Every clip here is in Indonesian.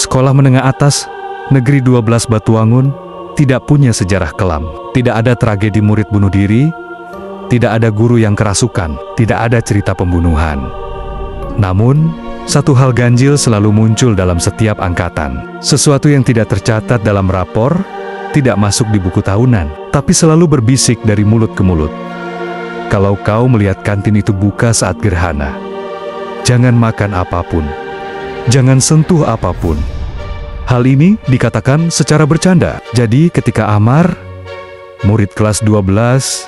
Sekolah menengah atas, Negeri 12 Batuangun, tidak punya sejarah kelam. Tidak ada tragedi murid bunuh diri, tidak ada guru yang kerasukan, tidak ada cerita pembunuhan. Namun, satu hal ganjil selalu muncul dalam setiap angkatan. Sesuatu yang tidak tercatat dalam rapor, tidak masuk di buku tahunan, tapi selalu berbisik dari mulut ke mulut. Kalau kau melihat kantin itu buka saat gerhana, jangan makan apapun, jangan sentuh apapun. Hal ini dikatakan secara bercanda. Jadi ketika Amar, murid kelas 12,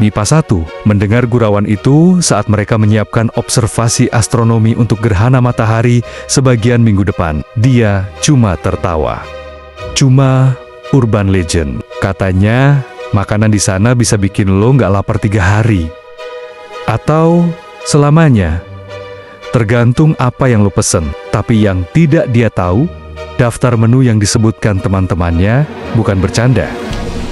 MIPA 1, mendengar gurauan itu saat mereka menyiapkan observasi astronomi untuk gerhana matahari sebagian minggu depan, dia cuma tertawa. Cuma urban legend. Katanya, makanan di sana bisa bikin lo nggak lapar 3 hari. Atau selamanya. Tergantung apa yang lo pesen. Tapi yang tidak dia tahu, daftar menu yang disebutkan teman-temannya bukan bercanda.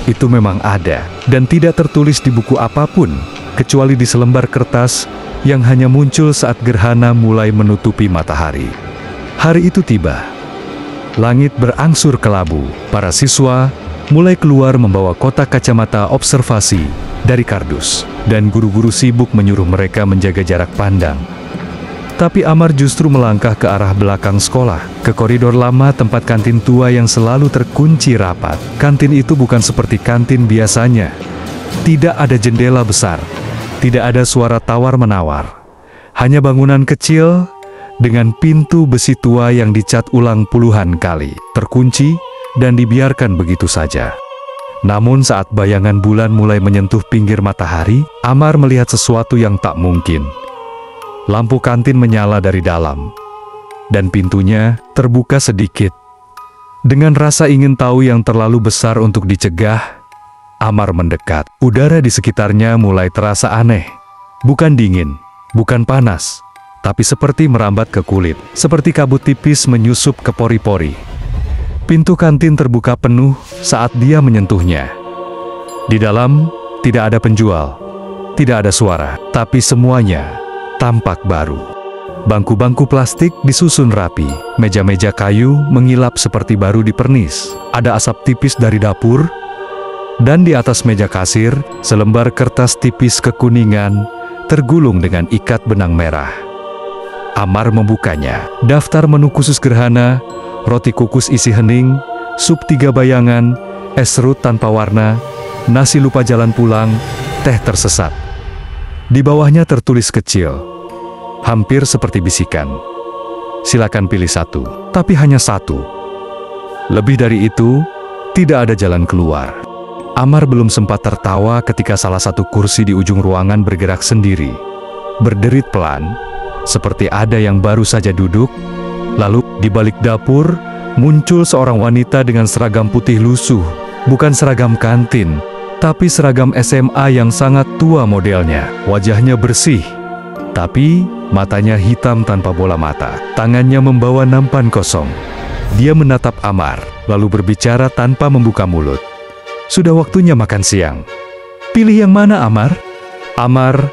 Itu memang ada, dan tidak tertulis di buku apapun, kecuali di selembar kertas yang hanya muncul saat gerhana mulai menutupi matahari. Hari itu tiba. Langit berangsur kelabu. Para siswa mulai keluar membawa kotak kacamata observasi dari kardus, dan guru-guru sibuk menyuruh mereka menjaga jarak pandang. Tapi Amar justru melangkah ke arah belakang sekolah, ke koridor lama tempat kantin tua yang selalu terkunci rapat. Kantin itu bukan seperti kantin biasanya. Tidak ada jendela besar, tidak ada suara tawar-menawar. Hanya bangunan kecil dengan pintu besi tua yang dicat ulang puluhan kali, terkunci dan dibiarkan begitu saja. Namun saat bayangan bulan mulai menyentuh pinggir matahari, Amar melihat sesuatu yang tak mungkin. Lampu kantin menyala dari dalam, dan pintunya terbuka sedikit. Dengan rasa ingin tahu yang terlalu besar untuk dicegah, Amar mendekat. Udara di sekitarnya mulai terasa aneh. Bukan dingin, bukan panas, tapi seperti merambat ke kulit, seperti kabut tipis menyusup ke pori-pori. Pintu kantin terbuka penuh saat dia menyentuhnya. Di dalam tidak ada penjual, tidak ada suara, tapi semuanya tampak baru. Bangku-bangku plastik disusun rapi, meja-meja kayu mengilap seperti baru dipernis. Ada asap tipis dari dapur, dan di atas meja kasir, selembar kertas tipis kekuningan tergulung dengan ikat benang merah. Amar membukanya. Daftar menu khusus gerhana, roti kukus isi hening, sup 3 bayangan, es serut tanpa warna, nasi lupa jalan pulang, teh tersesat. Di bawahnya tertulis kecil, hampir seperti bisikan. Silakan pilih satu, tapi hanya satu. Lebih dari itu, tidak ada jalan keluar. Amar belum sempat tertawa ketika salah satu kursi di ujung ruangan bergerak sendiri. Berderit pelan, seperti ada yang baru saja duduk. Lalu, di balik dapur, muncul seorang wanita dengan seragam putih lusuh. Bukan seragam kantin, tapi seragam SMA yang sangat tua modelnya. Wajahnya bersih, tapi matanya hitam tanpa bola mata. Tangannya membawa nampan kosong. Dia menatap Amar, lalu berbicara tanpa membuka mulut. Sudah waktunya makan siang. Pilih yang mana, Amar? Amar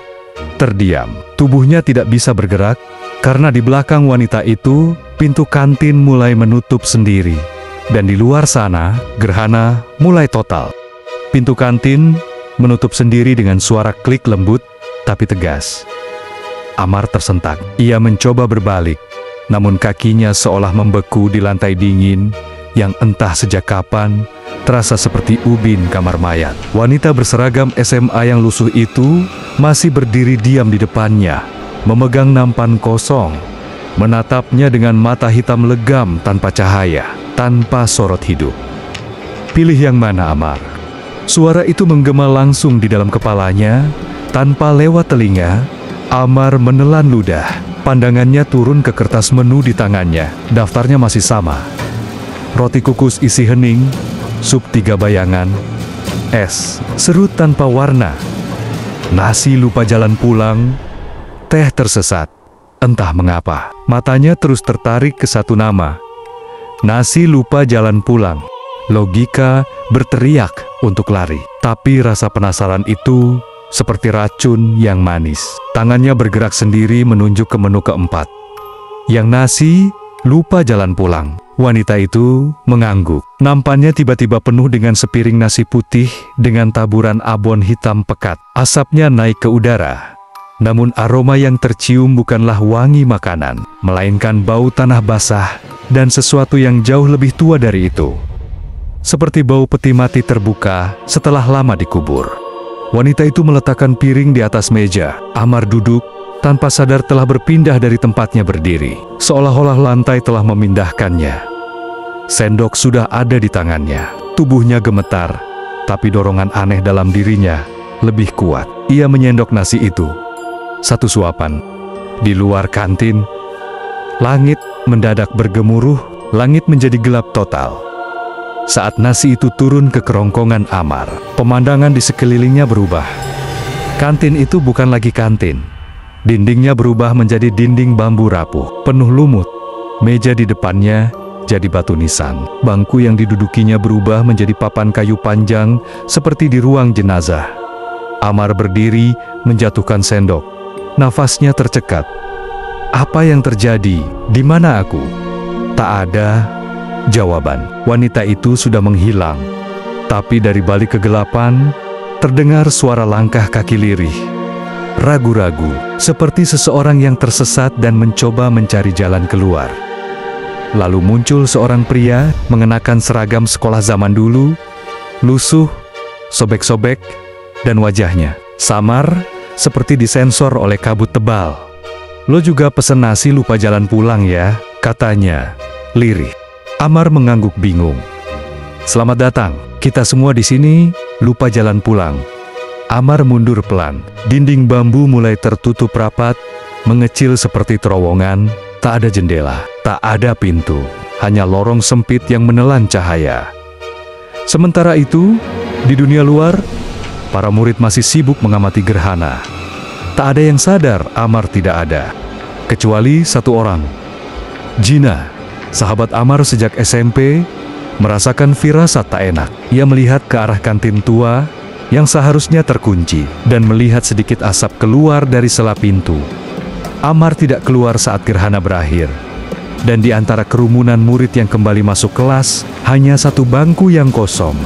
terdiam. Tubuhnya tidak bisa bergerak, karena di belakang wanita itu, pintu kantin mulai menutup sendiri. Dan di luar sana, gerhana mulai total. Pintu kantin menutup sendiri dengan suara klik lembut, tapi tegas. Amar tersentak. Ia mencoba berbalik, namun kakinya seolah membeku di lantai dingin, yang entah sejak kapan, terasa seperti ubin kamar mayat. Wanita berseragam SMA yang lusuh itu masih berdiri diam di depannya, memegang nampan kosong, menatapnya dengan mata hitam legam tanpa cahaya, tanpa sorot hidup. Pilih yang mana, Amar? Suara itu menggema langsung di dalam kepalanya, tanpa lewat telinga. Amar menelan ludah. Pandangannya turun ke kertas menu di tangannya. Daftarnya masih sama. Roti kukus isi hening, sup 3 bayangan, es serut tanpa warna, nasi lupa jalan pulang, teh tersesat. Entah mengapa, matanya terus tertarik ke satu nama. Nasi lupa jalan pulang. Logika berteriak untuk lari, tapi rasa penasaran itu seperti racun yang manis. Tangannya bergerak sendiri menunjuk ke menu keempat. Yang nasi lupa jalan pulang. Wanita itu mengangguk. Nampannya tiba-tiba penuh dengan sepiring nasi putih dengan taburan abon hitam pekat. Asapnya naik ke udara. Namun aroma yang tercium bukanlah wangi makanan, melainkan bau tanah basah dan sesuatu yang jauh lebih tua dari itu. Seperti bau peti mati terbuka setelah lama dikubur. Wanita itu meletakkan piring di atas meja. Amar duduk, tanpa sadar telah berpindah dari tempatnya berdiri. Seolah-olah lantai telah memindahkannya. Sendok sudah ada di tangannya. Tubuhnya gemetar, tapi dorongan aneh dalam dirinya lebih kuat. Ia menyendok nasi itu. Satu suapan. Di luar kantin, langit mendadak bergemuruh, langit menjadi gelap total. Saat nasi itu turun ke kerongkongan Amar, pemandangan di sekelilingnya berubah. Kantin itu bukan lagi kantin. Dindingnya berubah menjadi dinding bambu rapuh, penuh lumut. Meja di depannya jadi batu nisan. Bangku yang didudukinya berubah menjadi papan kayu panjang seperti di ruang jenazah. Amar berdiri, menjatuhkan sendok. Nafasnya tercekat. Apa yang terjadi? Di mana aku? Tak ada jawaban. Wanita itu sudah menghilang. Tapi dari balik kegelapan, terdengar suara langkah kaki lirih. Ragu-ragu, seperti seseorang yang tersesat dan mencoba mencari jalan keluar. Lalu muncul seorang pria mengenakan seragam sekolah zaman dulu, lusuh, sobek-sobek, dan wajahnya samar, seperti disensor oleh kabut tebal. "Lo juga pesen nasi lupa jalan pulang ya," katanya, lirih. Amar mengangguk bingung. "Selamat datang, kita semua di sini lupa jalan pulang." Amar mundur pelan. Dinding bambu mulai tertutup rapat, mengecil seperti terowongan. Tak ada jendela, tak ada pintu, hanya lorong sempit yang menelan cahaya. Sementara itu, di dunia luar, para murid masih sibuk mengamati gerhana. Tak ada yang sadar Amar tidak ada, kecuali satu orang. Gina, sahabat Amar sejak SMP, merasakan firasat tak enak. Ia melihat ke arah kantin tua yang seharusnya terkunci, dan melihat sedikit asap keluar dari sela pintu. Amar tidak keluar saat gerhana berakhir, dan di antara kerumunan murid yang kembali masuk kelas, hanya satu bangku yang kosong.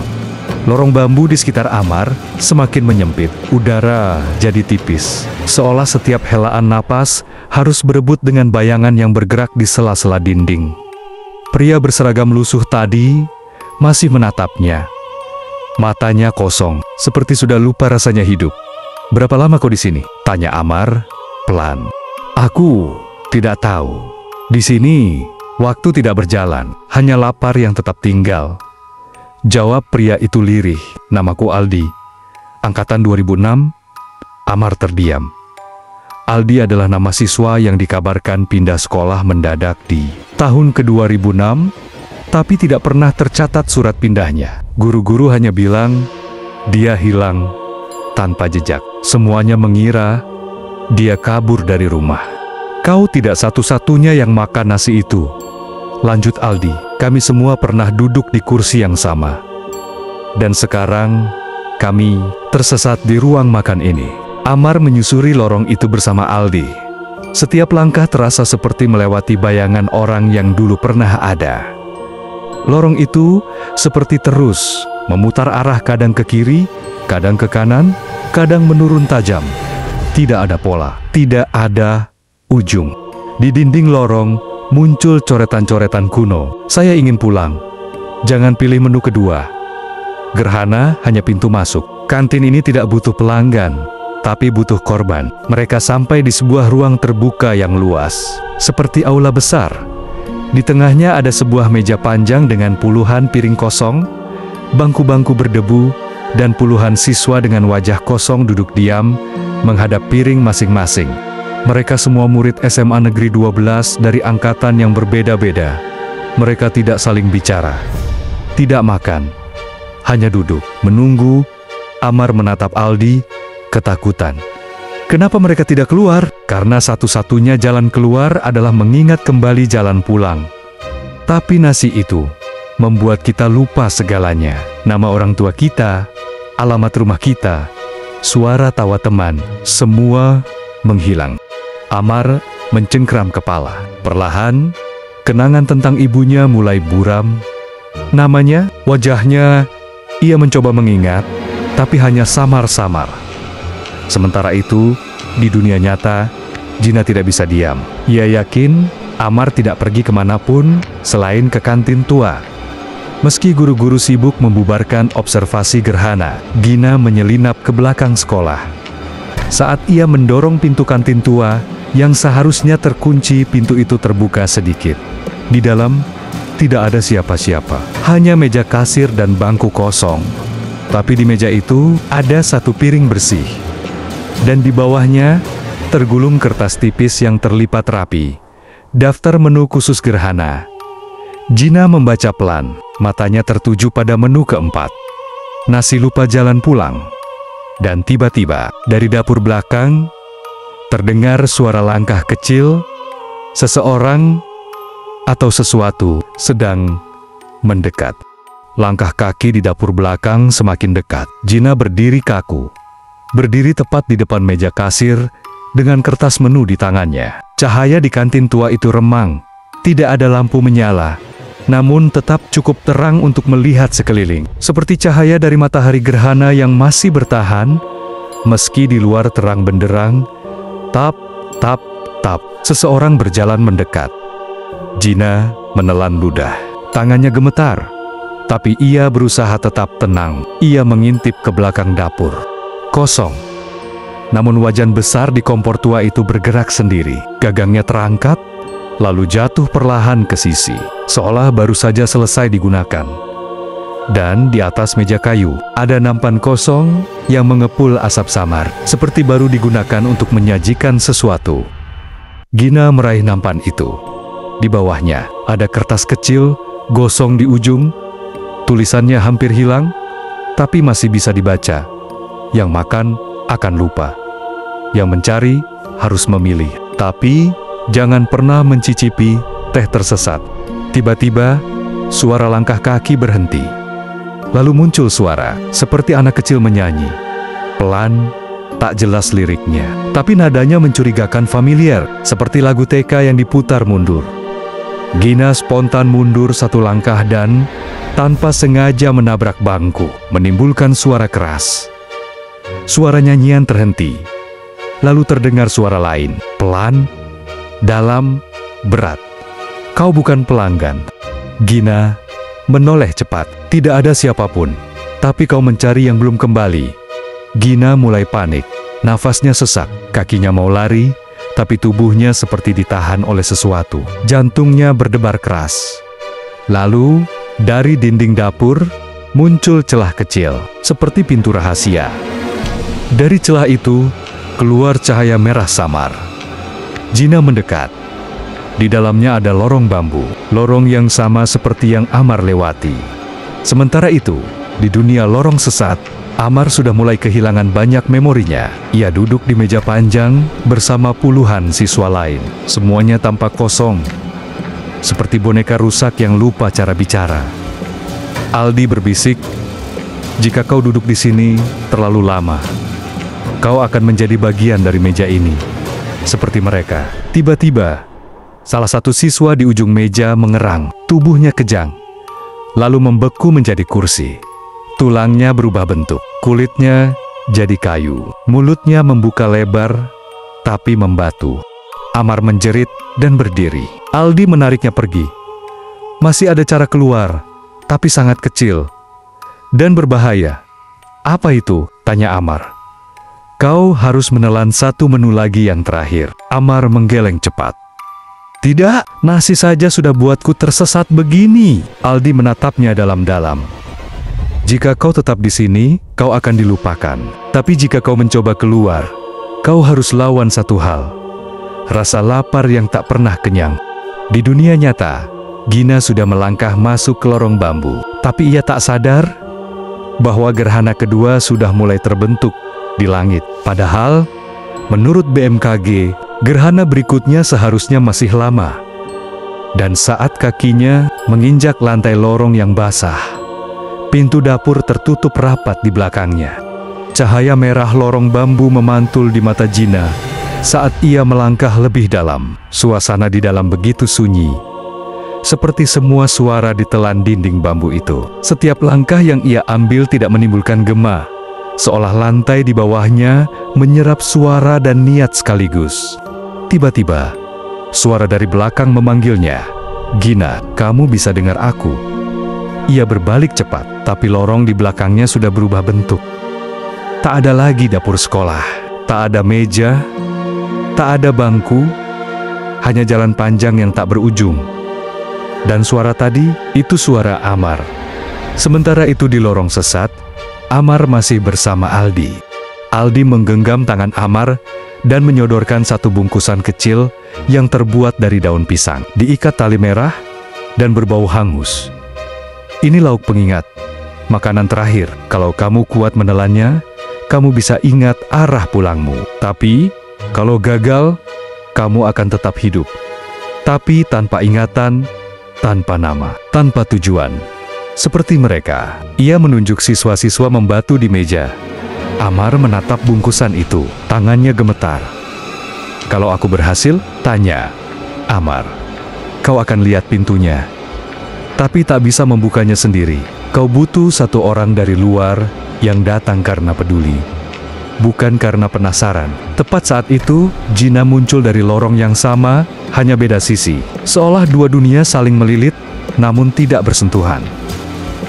Lorong bambu di sekitar Amar semakin menyempit, udara jadi tipis, seolah setiap helaan napas harus berebut dengan bayangan yang bergerak di sela-sela dinding. Pria berseragam lusuh tadi masih menatapnya. Matanya kosong, seperti sudah lupa rasanya hidup. "Berapa lama kau di sini?" tanya Amar, pelan. "Aku tidak tahu. Di sini, waktu tidak berjalan, hanya lapar yang tetap tinggal," jawab pria itu lirih. "Namaku Aldi. Angkatan 2006, Amar terdiam. Aldi adalah nama siswa yang dikabarkan pindah sekolah mendadak di tahun ke-2006, tapi tidak pernah tercatat surat pindahnya. Guru-guru hanya bilang, dia hilang tanpa jejak. Semuanya mengira dia kabur dari rumah. Kau tidak satu-satunya yang makan nasi itu," lanjut Aldi. "Kami semua pernah duduk di kursi yang sama. Dan sekarang, kami tersesat di ruang makan ini." Amar menyusuri lorong itu bersama Aldi. Setiap langkah terasa seperti melewati bayangan orang yang dulu pernah ada. Lorong itu seperti terus memutar arah, kadang ke kiri, kadang ke kanan, kadang menurun tajam. Tidak ada pola, tidak ada ujung. Di dinding lorong muncul coretan-coretan kuno. "Saya ingin pulang. Jangan pilih menu kedua. Gerhana hanya pintu masuk. Kantin ini tidak butuh pelanggan, tapi butuh korban." Mereka sampai di sebuah ruang terbuka yang luas, seperti aula besar. Di tengahnya ada sebuah meja panjang dengan puluhan piring kosong, bangku-bangku berdebu, dan puluhan siswa dengan wajah kosong duduk diam, menghadap piring masing-masing. Mereka semua murid SMA Negeri 12 dari angkatan yang berbeda-beda. Mereka tidak saling bicara, tidak makan, hanya duduk, menunggu. Amar menatap Aldi, ketakutan. Kenapa mereka tidak keluar? Karena satu-satunya jalan keluar adalah mengingat kembali jalan pulang. Tapi nasi itu membuat kita lupa segalanya. Nama orang tua kita, alamat rumah kita, suara tawa teman, semua menghilang. Amar mencengkram kepala. Perlahan, Kenangan tentang ibunya mulai buram. Namanya, wajahnya, ia mencoba mengingat, tapi hanya samar-samar. Sementara itu, di dunia nyata, Gina tidak bisa diam. Ia yakin Amar tidak pergi kemanapun selain ke kantin tua. Meski guru-guru sibuk membubarkan observasi gerhana, Gina menyelinap ke belakang sekolah. Saat ia mendorong pintu kantin tua, yang seharusnya terkunci, pintu itu terbuka sedikit. Di dalam, tidak ada siapa-siapa. Hanya meja kasir dan bangku kosong. Tapi di meja itu, ada satu piring bersih. Dan di bawahnya, tergulung kertas tipis yang terlipat rapi. Daftar menu khusus gerhana. Gina membaca pelan, matanya tertuju pada menu keempat. Nasi lupa jalan pulang. Dan tiba-tiba, dari dapur belakang, terdengar suara langkah kecil, seseorang atau sesuatu sedang mendekat. Langkah kaki di dapur belakang semakin dekat. Gina berdiri kaku. Berdiri tepat di depan meja kasir, dengan kertas menu di tangannya. Cahaya di kantin tua itu remang. Tidak ada lampu menyala, namun tetap cukup terang untuk melihat sekeliling. Seperti cahaya dari matahari gerhana yang masih bertahan, meski di luar terang benderang. Tap, tap, tap. Seseorang berjalan mendekat. Gina menelan ludah. Tangannya gemetar. Tapi ia berusaha tetap tenang. Ia mengintip ke belakang dapur. Kosong. Namun wajan besar di kompor tua itu bergerak sendiri. Gagangnya terangkat, lalu jatuh perlahan ke sisi, seolah baru saja selesai digunakan. Dan di atas meja kayu, ada nampan kosong yang mengepul asap samar, seperti baru digunakan untuk menyajikan sesuatu. Gina meraih nampan itu. Di bawahnya, ada kertas kecil, gosong di ujung. Tulisannya hampir hilang, tapi masih bisa dibaca. Yang makan akan lupa. Yang mencari harus memilih. Tapi jangan pernah mencicipi teh tersesat. Tiba-tiba, suara langkah kaki berhenti. Lalu muncul suara, seperti anak kecil menyanyi. Pelan, tak jelas liriknya. Tapi nadanya mencurigakan familiar, seperti lagu TK yang diputar mundur. Gina spontan mundur satu langkah dan, tanpa sengaja menabrak bangku, menimbulkan suara keras. Suara nyanyian terhenti. Lalu terdengar suara lain, pelan, dalam, berat. Kau bukan pelanggan. Gina menoleh cepat. Tidak ada siapapun. Tapi kau mencari yang belum kembali. Gina mulai panik. Nafasnya sesak. Kakinya mau lari, tapi tubuhnya seperti ditahan oleh sesuatu. Jantungnya berdebar keras. Lalu, dari dinding dapur, muncul celah kecil, seperti pintu rahasia. Dari celah itu, keluar cahaya merah samar. Gina mendekat. Di dalamnya ada lorong bambu, lorong yang sama seperti yang Amar lewati. Sementara itu, di dunia lorong sesat, Amar sudah mulai kehilangan banyak memorinya. Ia duduk di meja panjang bersama puluhan siswa lain. Semuanya tampak kosong, seperti boneka rusak yang lupa cara bicara. Aldi berbisik, "Jika kau duduk di sini terlalu lama, kau akan menjadi bagian dari meja ini, seperti mereka." Tiba-tiba, salah satu siswa di ujung meja mengerang, tubuhnya kejang, lalu membeku menjadi kursi. Tulangnya berubah bentuk, kulitnya jadi kayu, mulutnya membuka lebar, tapi membatu. Amar menjerit dan berdiri. Aldi menariknya pergi. Masih ada cara keluar, tapi sangat kecil dan berbahaya. "Apa itu?" tanya Amar. "Kau harus menelan satu menu lagi yang terakhir." Amar menggeleng cepat. "Tidak, nasi saja sudah buatku tersesat begini." Aldi menatapnya dalam-dalam. "Jika kau tetap di sini, kau akan dilupakan. Tapi jika kau mencoba keluar, kau harus lawan satu hal. Rasa lapar yang tak pernah kenyang." Di dunia nyata, Gina sudah melangkah masuk ke lorong bambu. Tapi ia tak sadar bahwa gerhana kedua sudah mulai terbentuk di langit. Padahal, menurut BMKG, gerhana berikutnya seharusnya masih lama. Dan saat kakinya menginjak lantai lorong yang basah, pintu dapur tertutup rapat di belakangnya. Cahaya merah lorong bambu memantul di mata Gina saat ia melangkah lebih dalam. Suasana di dalam begitu sunyi. seperti semua suara ditelan dinding bambu itu. Setiap langkah yang ia ambil tidak menimbulkan gema, seolah lantai di bawahnya menyerap suara dan niat sekaligus. Tiba-tiba, suara dari belakang memanggilnya, "Gina, kamu bisa dengar aku?" Ia berbalik cepat, tapi lorong di belakangnya sudah berubah bentuk. Tak ada lagi dapur sekolah, tak ada meja, tak ada bangku, hanya jalan panjang yang tak berujung. Dan suara tadi, itu suara Amar. Sementara itu di lorong sesat, Amar masih bersama Aldi. Aldi menggenggam tangan Amar dan menyodorkan satu bungkusan kecil yang terbuat dari daun pisang, diikat tali merah dan berbau hangus. "Ini lauk pengingat, makanan terakhir. Kalau kamu kuat menelannya, kamu bisa ingat arah pulangmu. Tapi, kalau gagal, kamu akan tetap hidup. Tapi tanpa ingatan, tanpa nama, tanpa tujuan. Seperti mereka." Ia menunjuk siswa-siswa membatu di meja. Amar menatap bungkusan itu, tangannya gemetar. "Kalau aku berhasil?" tanya Amar. "Kau akan lihat pintunya. Tapi tak bisa membukanya sendiri. Kau butuh satu orang dari luar yang datang karena peduli, bukan karena penasaran." Tepat saat itu, Gina muncul dari lorong yang sama, hanya beda sisi. Seolah dua dunia saling melilit, namun tidak bersentuhan.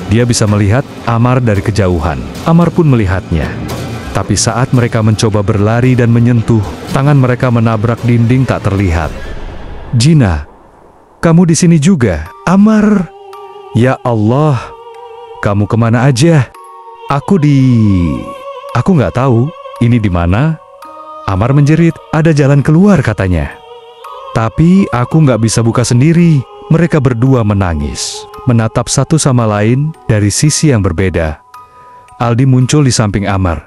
Dia bisa melihat Amar dari kejauhan. Amar pun melihatnya. Tapi saat mereka mencoba berlari dan menyentuh, tangan mereka menabrak dinding tak terlihat. "Gina, kamu di sini juga?" "Amar, ya Allah, kamu kemana aja?" Aku nggak tahu, ini di mana?" Amar menjerit. "Ada jalan keluar," katanya. "Tapi aku nggak bisa buka sendiri." Mereka berdua menangis, menatap satu sama lain dari sisi yang berbeda. Aldi muncul di samping Amar.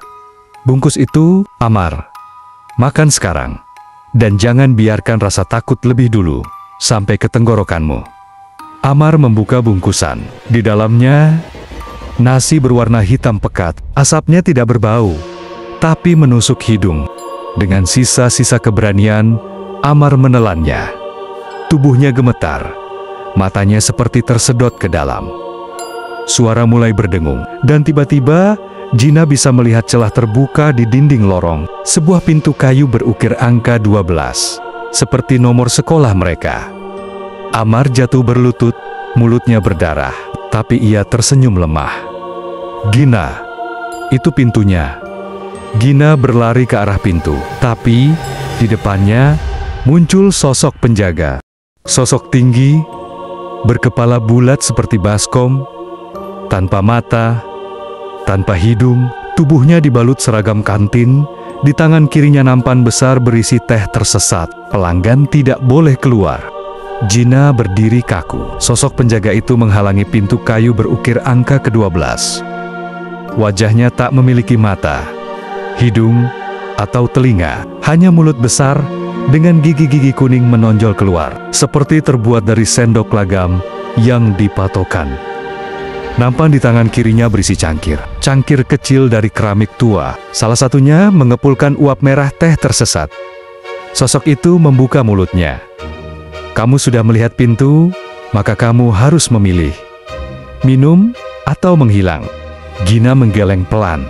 "Bungkus itu, Amar. Makan sekarang. Dan jangan biarkan rasa takut lebih dulu sampai ke tenggorokanmu." Amar membuka bungkusan. Di dalamnya, nasi berwarna hitam pekat. Asapnya tidak berbau, tapi menusuk hidung. Dengan sisa-sisa keberanian, Amar menelannya. Tubuhnya gemetar. Matanya seperti tersedot ke dalam. Suara mulai berdengung, dan tiba-tiba Gina bisa melihat celah terbuka di dinding lorong. Sebuah pintu kayu berukir angka 12, seperti nomor sekolah mereka. Amar jatuh berlutut, mulutnya berdarah, tapi ia tersenyum lemah. "Gina, itu pintunya." Gina berlari ke arah pintu, tapi di depannya muncul sosok penjaga. Sosok tinggi, berkepala bulat seperti baskom, tanpa mata, tanpa hidung, tubuhnya dibalut seragam kantin, di tangan kirinya nampan besar berisi teh tersesat. Pelanggan tidak boleh keluar. Gina berdiri kaku. Sosok penjaga itu menghalangi pintu kayu berukir angka ke-12. Wajahnya tak memiliki mata, hidung, atau telinga, hanya mulut besar dengan gigi-gigi kuning menonjol keluar, seperti terbuat dari sendok lagam yang dipatokan. Nampan di tangan kirinya berisi cangkir kecil dari keramik tua. Salah satunya mengepulkan uap merah teh tersesat. Sosok itu membuka mulutnya. "Kamu sudah melihat pintu, maka kamu harus memilih. Minum atau menghilang." Gina menggeleng pelan.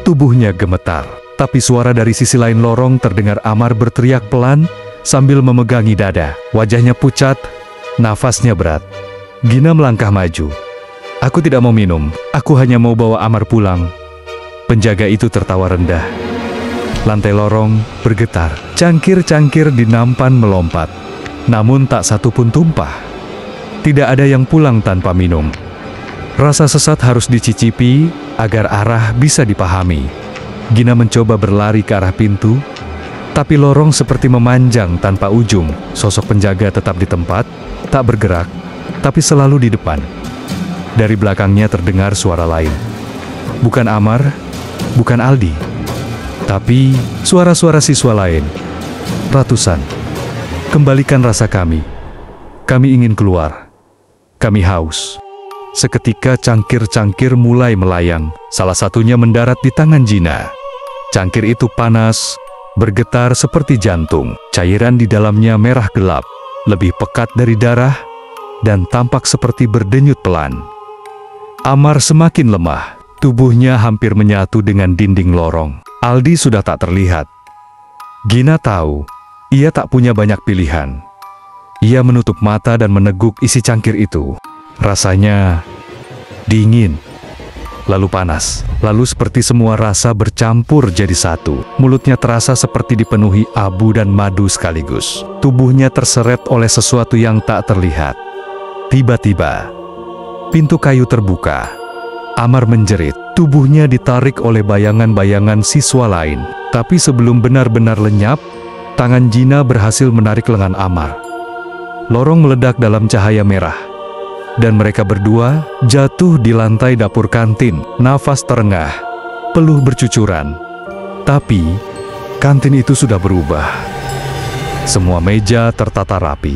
Tubuhnya gemetar. Tapi suara dari sisi lain lorong terdengar Amar berteriak pelan sambil memegangi dada. Wajahnya pucat, nafasnya berat. Gina melangkah maju. "Aku tidak mau minum, aku hanya mau bawa Amar pulang." Penjaga itu tertawa rendah. Lantai lorong bergetar. Cangkir-cangkir di nampan melompat. Namun tak satu pun tumpah. Tidak ada yang pulang tanpa minum. Rasa sesat harus dicicipi agar arah bisa dipahami. Gina mencoba berlari ke arah pintu, tapi lorong seperti memanjang tanpa ujung. Sosok penjaga tetap di tempat, tak bergerak, tapi selalu di depan. Dari belakangnya terdengar suara lain. Bukan Amar, bukan Aldi, tapi suara-suara siswa lain. Ratusan. "Kembalikan rasa kami. Kami ingin keluar. Kami haus." Seketika cangkir-cangkir mulai melayang. Salah satunya mendarat di tangan Gina. Cangkir itu panas, bergetar seperti jantung. Cairan di dalamnya merah gelap, lebih pekat dari darah, dan tampak seperti berdenyut pelan. Amar semakin lemah, tubuhnya hampir menyatu dengan dinding lorong. Aldi sudah tak terlihat. Gina tahu, ia tak punya banyak pilihan. Ia menutup mata dan meneguk isi cangkir itu. Rasanya dingin, lalu panas, lalu seperti semua rasa bercampur jadi satu. Mulutnya terasa seperti dipenuhi abu dan madu sekaligus. Tubuhnya terseret oleh sesuatu yang tak terlihat. Tiba-tiba, pintu kayu terbuka. Amar menjerit. Tubuhnya ditarik oleh bayangan-bayangan siswa lain. Tapi sebelum benar-benar lenyap, tangan Gina berhasil menarik lengan Amar. Lorong meledak dalam cahaya merah. Dan mereka berdua jatuh di lantai dapur kantin. Nafas terengah, peluh bercucuran. Tapi, kantin itu sudah berubah. Semua meja tertata rapi,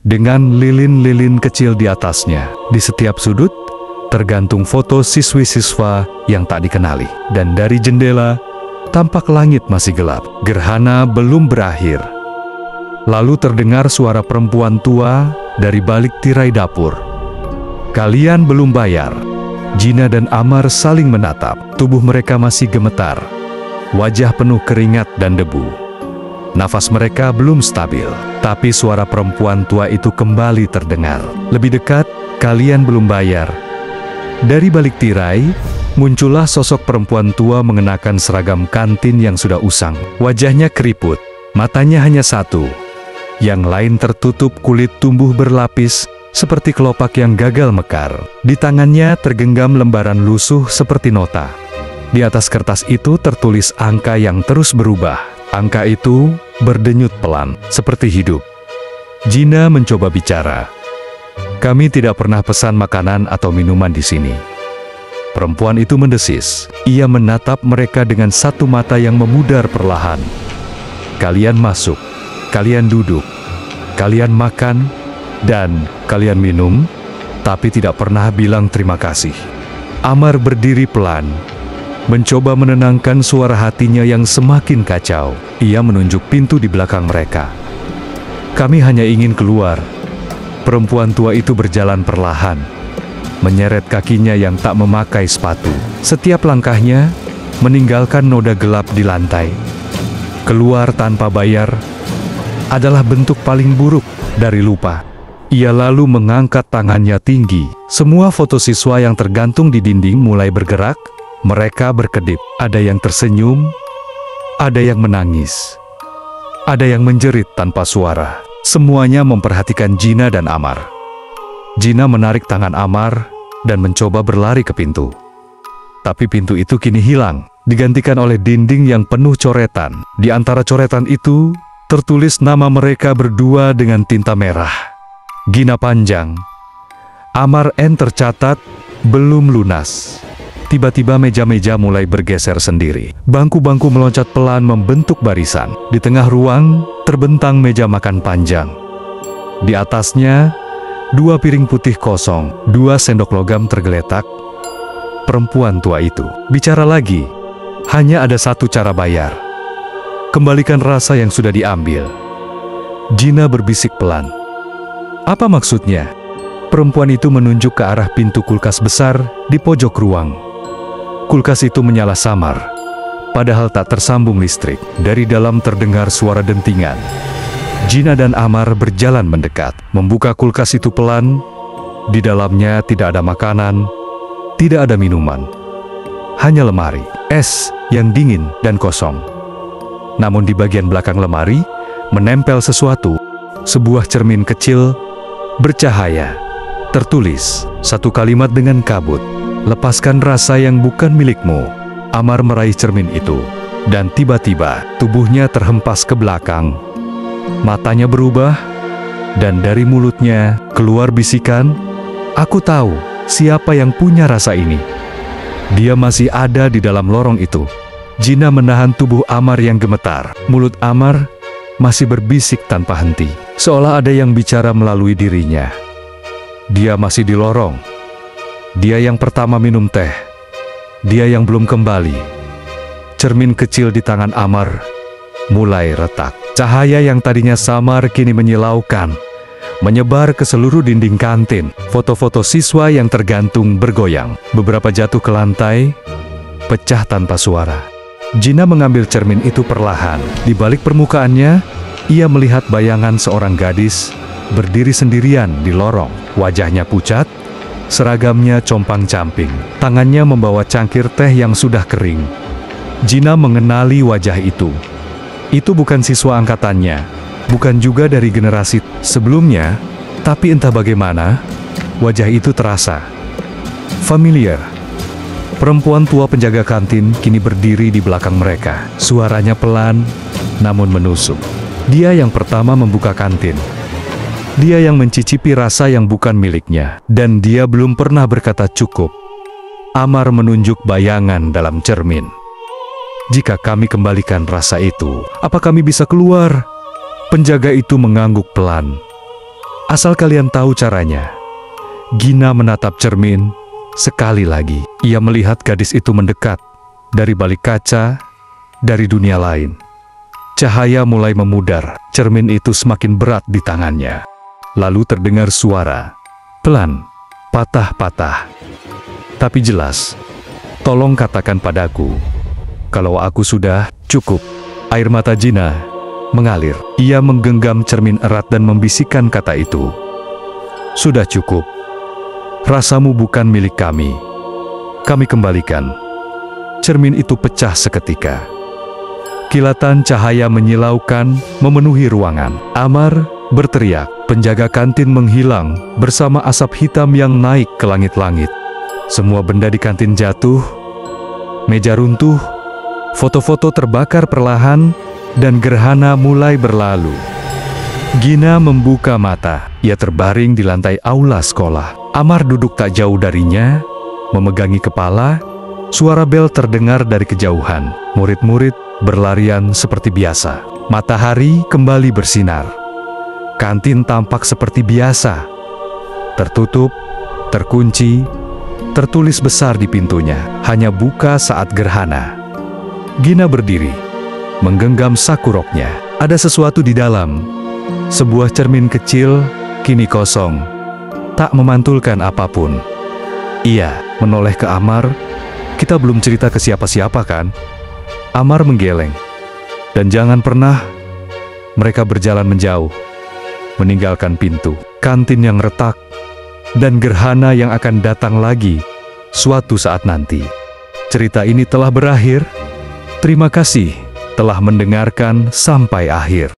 dengan lilin-lilin kecil di atasnya. Di setiap sudut, tergantung foto siswi-siswa yang tak dikenali. Dan dari jendela, tampak langit masih gelap. Gerhana belum berakhir. Lalu terdengar suara perempuan tua dari balik tirai dapur. Kalian belum bayar. Gina dan Amar saling menatap. Tubuh mereka masih gemetar. Wajah penuh keringat dan debu. Nafas mereka belum stabil. Tapi suara perempuan tua itu kembali terdengar. Lebih dekat, kalian belum bayar. Dari balik tirai, muncullah sosok perempuan tua mengenakan seragam kantin yang sudah usang. Wajahnya keriput, matanya hanya satu. Yang lain tertutup kulit tumbuh berlapis, seperti kelopak yang gagal mekar. Di tangannya tergenggam lembaran lusuh seperti nota. Di atas kertas itu tertulis angka yang terus berubah. Angka itu berdenyut pelan, seperti hidup. Gina mencoba bicara. Kami tidak pernah pesan makanan atau minuman di sini. Perempuan itu mendesis. Ia menatap mereka dengan satu mata yang memudar perlahan. Kalian masuk. Kalian duduk, kalian makan, dan kalian minum, tapi tidak pernah bilang terima kasih. Amar berdiri pelan, mencoba menenangkan suara hatinya yang semakin kacau. Ia menunjuk pintu di belakang mereka. Kami hanya ingin keluar. Perempuan tua itu berjalan perlahan, menyeret kakinya yang tak memakai sepatu. Setiap langkahnya meninggalkan noda gelap di lantai. Keluar tanpa bayar adalah bentuk paling buruk dari lupa. Ia lalu mengangkat tangannya tinggi. Semua foto siswa yang tergantung di dinding mulai bergerak. Mereka berkedip. Ada yang tersenyum, ada yang menangis, ada yang menjerit tanpa suara. Semuanya memperhatikan Gina dan Amar. Gina menarik tangan Amar dan mencoba berlari ke pintu. Tapi pintu itu kini hilang, digantikan oleh dinding yang penuh coretan. Di antara coretan itu, tertulis nama mereka berdua dengan tinta merah. Gina panjang. Amar N tercatat, belum lunas. Tiba-tiba meja-meja mulai bergeser sendiri. Bangku-bangku meloncat pelan membentuk barisan. Di tengah ruang, terbentang meja makan panjang. Di atasnya, 2 piring putih kosong, 2 sendok logam tergeletak. Perempuan tua itu bicara lagi. Hanya ada satu cara bayar. Kembalikan rasa yang sudah diambil. Gina berbisik pelan. Apa maksudnya? Perempuan itu menunjuk ke arah pintu kulkas besar di pojok ruang. Kulkas itu menyala samar, padahal tak tersambung listrik. Dari dalam terdengar suara dentingan. Gina dan Amar berjalan mendekat, membuka kulkas itu pelan. Di dalamnya tidak ada makanan, tidak ada minuman. Hanya lemari, es yang dingin dan kosong. Namun di bagian belakang lemari, menempel sesuatu. Sebuah cermin kecil, bercahaya. Tertulis satu kalimat dengan kabut. Lepaskan rasa yang bukan milikmu. Amar meraih cermin itu. Dan tiba-tiba, tubuhnya terhempas ke belakang. Matanya berubah. Dan dari mulutnya, keluar bisikan, "Aku tahu siapa yang punya rasa ini." Dia masih ada di dalam lorong itu. Gina menahan tubuh Amar yang gemetar. Mulut Amar masih berbisik tanpa henti. Seolah ada yang bicara melalui dirinya. Dia masih di lorong. Dia yang pertama minum teh. Dia yang belum kembali. Cermin kecil di tangan Amar mulai retak. Cahaya yang tadinya samar kini menyilaukan. menyebar ke seluruh dinding kantin. Foto-foto siswa yang tergantung bergoyang. Beberapa jatuh ke lantai, pecah tanpa suara. Gina mengambil cermin itu perlahan. Di balik permukaannya, ia melihat bayangan seorang gadis berdiri sendirian di lorong. Wajahnya pucat, seragamnya compang-camping. Tangannya membawa cangkir teh yang sudah kering. Gina mengenali wajah itu. Itu bukan siswa angkatannya, bukan juga dari generasi sebelumnya, tapi entah bagaimana, wajah itu terasa familiar. Perempuan tua penjaga kantin kini berdiri di belakang mereka. Suaranya pelan, namun menusuk. Dia yang pertama membuka kantin. Dia yang mencicipi rasa yang bukan miliknya. Dan dia belum pernah berkata cukup. Amar menunjuk bayangan dalam cermin. Jika kami kembalikan rasa itu, apa kami bisa keluar? Penjaga itu mengangguk pelan. Asal kalian tahu caranya. Gina menatap cermin. Sekali lagi, ia melihat gadis itu mendekat. Dari balik kaca, dari dunia lain. Cahaya mulai memudar. Cermin itu semakin berat di tangannya. Lalu terdengar suara. Pelan, patah-patah. Tapi jelas. Tolong katakan padaku. Kalau aku sudah cukup. Air mata Gina mengalir. Ia menggenggam cermin erat dan membisikkan kata itu. Sudah cukup. Rasamu bukan milik kami. Kami kembalikan. Cermin itu pecah seketika. Kilatan cahaya menyilaukan memenuhi ruangan. Amar berteriak. Penjaga kantin menghilang bersama asap hitam yang naik ke langit-langit. Semua benda di kantin jatuh. Meja runtuh. Foto-foto terbakar perlahan dan gerhana mulai berlalu. Gina membuka mata. Ia terbaring di lantai aula sekolah. Amar duduk tak jauh darinya, memegangi kepala. Suara bel terdengar dari kejauhan. Murid-murid berlarian seperti biasa. Matahari kembali bersinar. Kantin tampak seperti biasa. Tertutup, terkunci, tertulis besar di pintunya. Hanya buka saat gerhana. Gina berdiri, menggenggam saku roknya. Ada sesuatu di dalam. Sebuah cermin kecil, kini kosong. Tak memantulkan apapun. Ia menoleh ke Amar. Kita belum cerita ke siapa-siapa kan? Amar menggeleng. Dan jangan pernah. Mereka berjalan menjauh. Meninggalkan pintu. Kantin yang retak. Dan gerhana yang akan datang lagi. Suatu saat nanti. Cerita ini telah berakhir. Terima kasih telah mendengarkan sampai akhir.